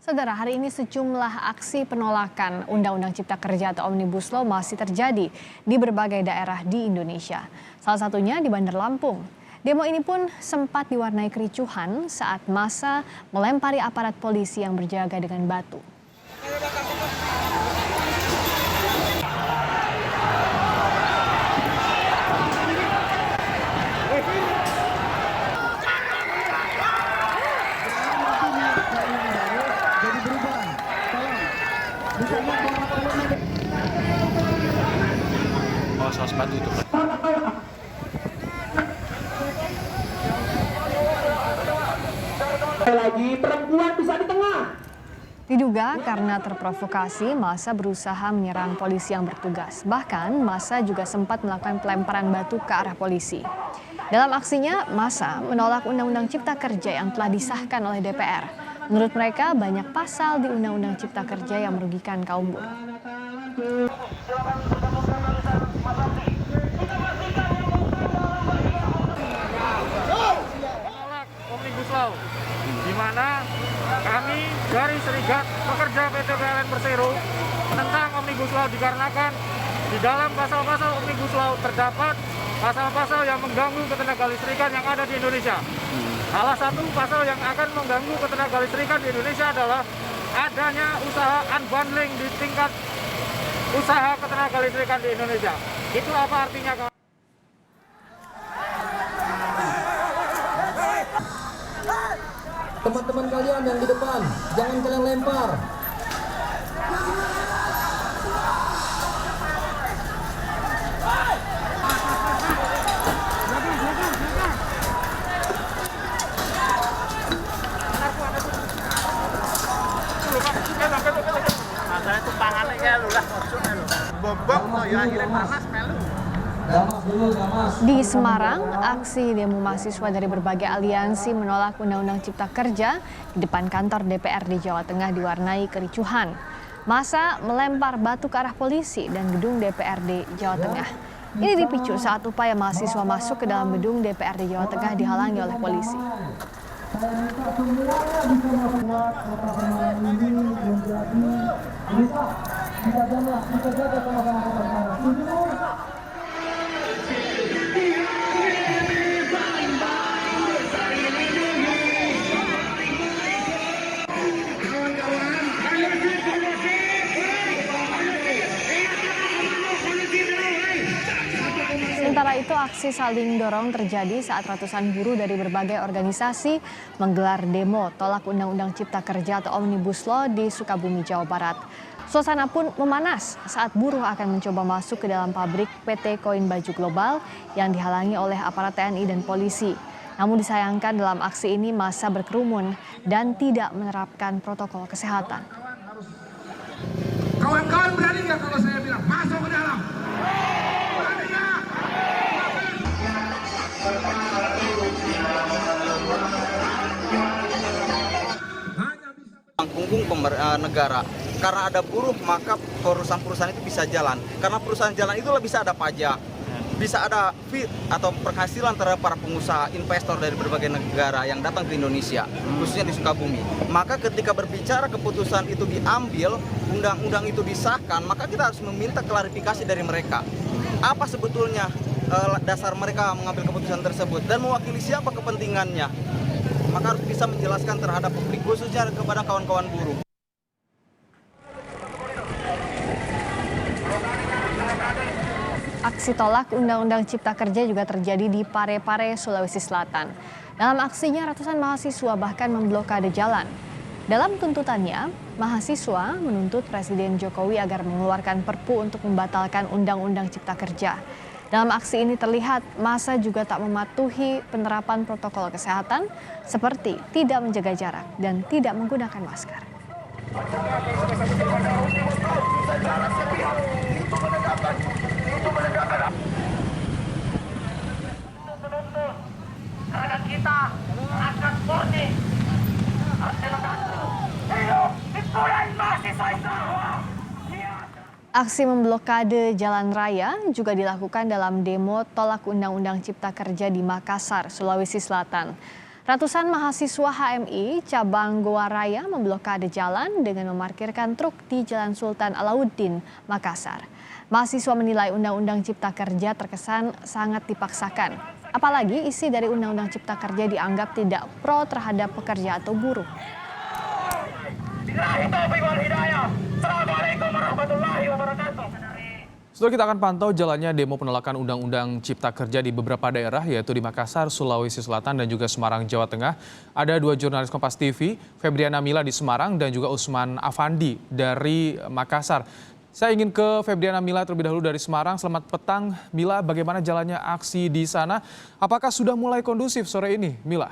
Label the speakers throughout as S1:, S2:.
S1: Saudara, hari ini sejumlah aksi penolakan Undang-Undang Cipta Kerja atau Omnibus Law masih terjadi di berbagai daerah di Indonesia. Salah satunya di Bandar Lampung. Demo ini pun sempat diwarnai kericuhan saat massa melempari aparat polisi yang berjaga dengan batu.
S2: Oh, saus batu itu, Pak.
S3: Lagi perempuan bisa di tengah.
S1: Diduga karena terprovokasi, massa berusaha menyerang polisi yang bertugas. Bahkan massa juga sempat melakukan pelemparan batu ke arah polisi. Dalam aksinya, massa menolak Undang-Undang Cipta Kerja yang telah disahkan oleh DPR. Menurut mereka, banyak pasal di Undang-Undang Cipta Kerja yang merugikan kaum buruh.
S4: Omnibus Law, di mana kami dari Serikat Pekerja PT PLN Persero menentang Omnibus Law dikarenakan di dalam pasal-pasal Omnibus Law terdapat pasal-pasal yang mengganggu ketenagalistrikan yang ada di Indonesia. Salah satu pasal yang akan mengganggu ketenagalistrikan di Indonesia adalah adanya usaha unbundling di tingkat usaha ketenagalistrikan di Indonesia. Itu apa artinya, kawan?
S3: Teman-teman kalian yang di depan, jangan kalian lempar.
S4: Masalah itu pangannya ya lu lah, maksudnya lu. Bobok tuh ya, akhirnya panas melu.
S1: Di Semarang, aksi demo mahasiswa dari berbagai aliansi menolak Undang-Undang Cipta Kerja di depan kantor DPRD Jawa Tengah diwarnai kericuhan. Massa melempar batu ke arah polisi dan gedung DPRD Jawa Tengah. Ini dipicu saat upaya mahasiswa masuk ke dalam gedung DPRD Jawa Tengah dihalangi oleh polisi. Sementara itu, aksi saling dorong terjadi saat ratusan buruh dari berbagai organisasi menggelar demo tolak Undang-Undang Cipta Kerja atau Omnibus Law di Sukabumi, Jawa Barat. Suasana pun memanas saat buruh akan mencoba masuk ke dalam pabrik PT Koin Baju Global yang dihalangi oleh aparat TNI dan polisi. Namun disayangkan dalam aksi ini massa berkerumun dan tidak menerapkan protokol kesehatan.
S5: Kawan-kawan berani nggak kalau saya bilang masuk ke dalam? Berani nggak?
S6: Punggung negara. Karena ada buruh, maka perusahaan-perusahaan itu bisa jalan. Karena perusahaan jalan itulah bisa ada pajak, bisa ada fee atau penghasilan terhadap para pengusaha, investor dari berbagai negara yang datang ke Indonesia, khususnya di Sukabumi. Maka ketika berbicara keputusan itu diambil, undang-undang itu disahkan, maka kita harus meminta klarifikasi dari mereka. Apa sebetulnya dasar mereka mengambil keputusan tersebut dan mewakili siapa kepentingannya. Maka harus bisa menjelaskan terhadap publik, khususnya kepada kawan-kawan buruh.
S1: Aksi tolak Undang-Undang Cipta Kerja juga terjadi di Parepare, Sulawesi Selatan. Dalam aksinya, ratusan mahasiswa bahkan memblokade jalan. Dalam tuntutannya, mahasiswa menuntut Presiden Jokowi agar mengeluarkan Perpu untuk membatalkan Undang-Undang Cipta Kerja. Dalam aksi ini terlihat massa juga tak mematuhi penerapan protokol kesehatan seperti tidak menjaga jarak dan tidak menggunakan masker.
S5: Karena kita akan murni.
S1: Aksi memblokade jalan raya juga dilakukan dalam demo tolak Undang-Undang Cipta Kerja di Makassar, Sulawesi Selatan. Ratusan mahasiswa HMI cabang Goa Raya memblokade jalan dengan memarkirkan truk di Jalan Sultan Alauddin, Makassar. Mahasiswa menilai Undang-Undang Cipta Kerja terkesan sangat dipaksakan. Apalagi isi dari Undang-Undang Cipta Kerja dianggap tidak pro terhadap pekerja atau buruh.
S2: Assalamualaikum warahmatullahi wabarakatuh.
S7: Setelah kita akan pantau jalannya demo penolakan Undang-Undang Cipta Kerja di beberapa daerah, yaitu di Makassar, Sulawesi Selatan, dan juga Semarang, Jawa Tengah. Ada dua jurnalis Kompas TV, Febriana Mila di Semarang dan juga Usman Afandi dari Makassar. Saya ingin ke Febriana Mila terlebih dahulu dari Semarang. Selamat petang, Mila. Bagaimana jalannya aksi di sana? Apakah sudah mulai kondusif sore ini, Mila?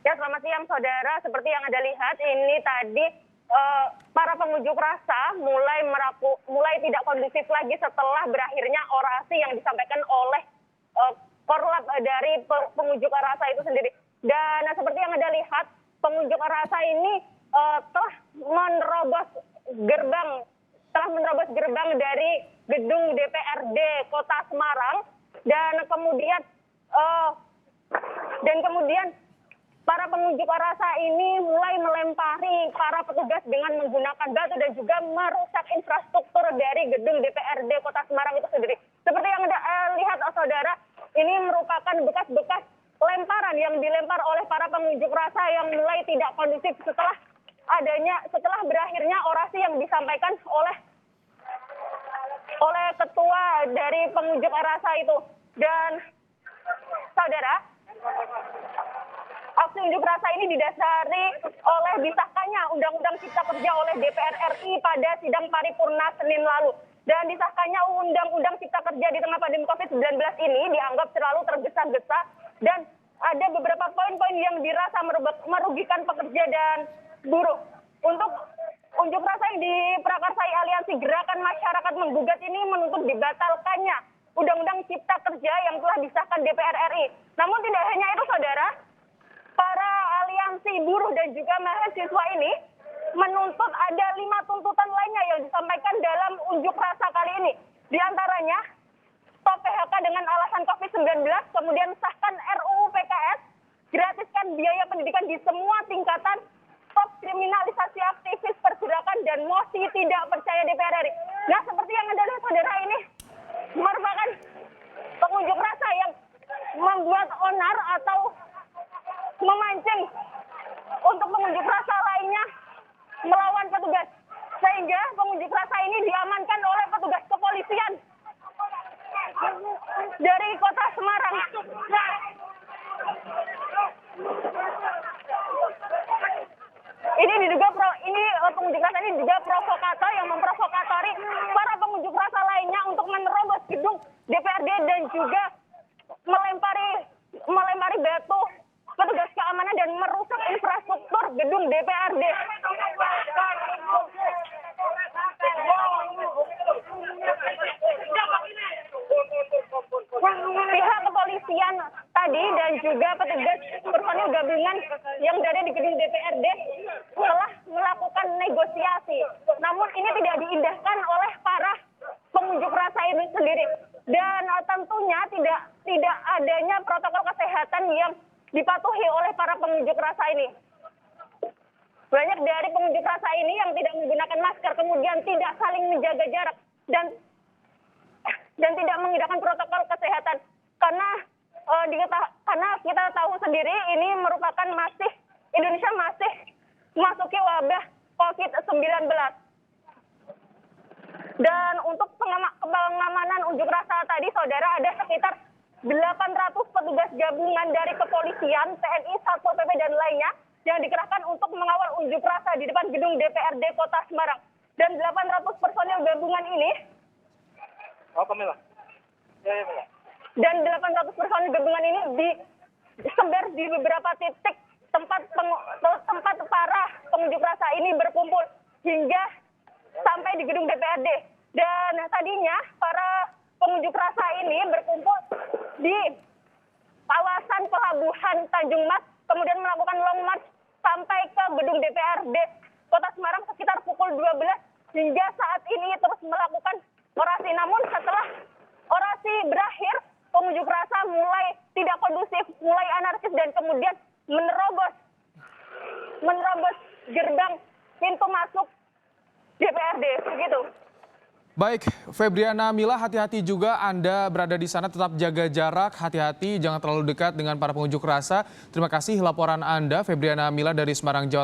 S2: Ya, selamat siang saudara. Seperti yang Anda lihat, ini tadi para pengunjuk rasa mulai tidak kondusif lagi setelah berakhirnya orasi yang disampaikan oleh korlap dari pengunjuk rasa itu sendiri. Dan seperti yang Anda lihat, pengunjuk rasa ini telah menerobos gerbang dari gedung DPRD Kota Semarang dan kemudian para pengunjuk rasa ini mulai melempari para petugas dengan menggunakan batu dan juga merusak infrastruktur dari gedung DPRD Kota Semarang itu sendiri. Seperti yang Anda lihat, saudara, ini merupakan bekas-bekas lemparan yang dilempar oleh para pengunjuk rasa yang mulai tidak kondusif setelah berakhirnya orasi yang disampaikan oleh ketua dari pengunjuk rasa itu. Dan saudara, aksi unjuk rasa ini didasari oleh disahkannya Undang-Undang Cipta Kerja oleh DPR RI pada sidang paripurna Senin lalu. Dan disahkannya Undang-Undang Cipta Kerja di tengah pandemi COVID-19 ini dianggap terlalu tergesa-gesa dan ada beberapa poin-poin yang dirasa merugikan pekerja dan buruh. Untuk unjuk rasa yang diprakarsai Aliansi Gerakan Masyarakat Menggugat ini menuntut dibatalkannya Undang-Undang Cipta Kerja yang telah disahkan DPR RI. Namun tidak hanya itu, saudara, para aliansi buruh dan juga mahasiswa ini menuntut ada 5 tuntutan lainnya yang disampaikan dalam unjuk rasa kali ini. Di antaranya, stop PHK dengan alasan COVID-19, kemudian sahkan RUU PKS, gratiskan biaya pendidikan di semua tingkatan, stop kriminalisasi aktivis pergerakan, dan mosi tidak percaya DPR RI. Nah, seperti yang Anda lihat, saudara, ini merupakan pengunjuk rasa yang membuat onar atau memancing untuk pengunjuk rasa lainnya melawan petugas, sehingga pengunjuk rasa ini diamankan oleh petugas kepolisian dari Kota Semarang. Pengunjuk rasa ini juga provokator yang memprovokatori para pengunjuk rasa lainnya untuk menerobos gedung DPRD dan juga melempari batu petugas keamanan dan merusak infrastruktur gedung DPRD. Pihak kepolisian tadi dan juga petugas personil gabungan yang berada di gedung DPRD telah melakukan negosiasi. Namun ini tidak diindahkan oleh para pengunjuk rasa ini sendiri. Dan tentunya tidak adanya protokol kesehatan yang dipatuhi oleh para pengunjuk rasa ini. Banyak dari pengunjuk rasa ini yang tidak menggunakan masker, kemudian tidak saling menjaga jarak dan tidak mengindahkan protokol kesehatan. Karena kita tahu sendiri ini merupakan Indonesia masih memasuki wabah COVID-19. Dan untuk pengamanan unjuk rasa tadi, saudara, ada sekitar 800 petugas gabungan dari kepolisian, TNI, Satpol PP, dan lainnya yang dikerahkan untuk mengawal unjuk rasa di depan gedung DPRD Kota Semarang. Dan 800 personil gabungan ini dan 800 personil gabungan ini disebar di beberapa titik tempat para pengunjuk rasa ini berkumpul hingga sampai di gedung DPRD. Dan tadinya para pengunjuk rasa ini berkumpul di kawasan pelabuhan Tanjung Mas, kemudian melakukan long march sampai ke gedung DPRD Kota Semarang sekitar pukul 12 hingga saat ini terus melakukan orasi. Namun setelah orasi berakhir, pengunjuk rasa mulai tidak kondusif, mulai anarkis dan kemudian menerobos gerbang pintu masuk DPRD begitu.
S7: Baik, Febriana Mila, hati-hati juga Anda berada di sana, tetap jaga jarak, hati-hati, jangan terlalu dekat dengan para pengunjuk rasa. Terima kasih laporan Anda, Febriana Mila dari Semarang, Jawa Tengah.